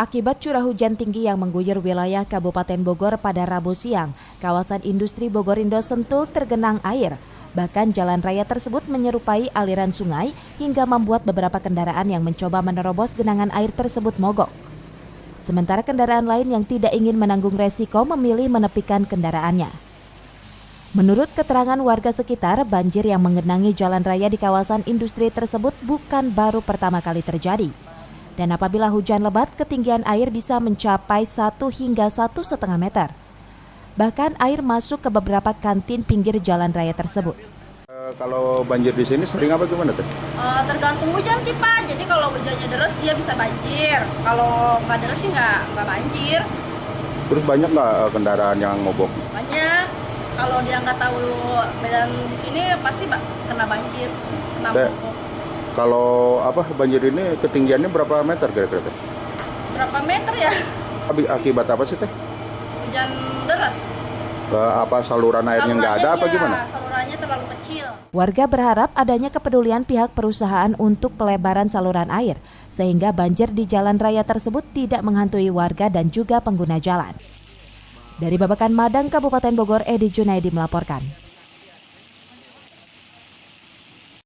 Akibat curah hujan tinggi yang mengguyur wilayah Kabupaten Bogor pada Rabu siang, kawasan industri Bogorindo Sentul tergenang air. Bahkan jalan raya tersebut menyerupai aliran sungai hingga membuat beberapa kendaraan yang mencoba menerobos genangan air tersebut mogok. Sementara kendaraan lain yang tidak ingin menanggung resiko memilih menepikan kendaraannya. Menurut keterangan warga sekitar, banjir yang menggenangi jalan raya di kawasan industri tersebut bukan baru pertama kali terjadi. Dan apabila hujan lebat, ketinggian air bisa mencapai 1 hingga 1,5 meter. Bahkan air masuk ke beberapa kantin pinggir jalan raya tersebut. Kalau banjir di sini sering apa gimana tuh? Tergantung hujan sih Pak. Jadi kalau hujannya deras dia bisa banjir. Kalau nggak deras sih nggak banjir. Terus banyak nggak kendaraan yang mogok? Banyak. Kalau dia nggak tahu medan di sini pasti kena banjir, kena mogok. Kalau banjir ini ketinggiannya berapa meter kira-kira? Berapa meter ya? Akibat apa sih teh? Hujan deras. Saluran airnya nggak ada apa gimana? Salurannya terlalu kecil. Warga berharap adanya kepedulian pihak perusahaan untuk pelebaran saluran air, sehingga banjir di jalan raya tersebut tidak menghantui warga dan juga pengguna jalan. Dari Babakan Madang, Kabupaten Bogor, Edi Junaidi melaporkan.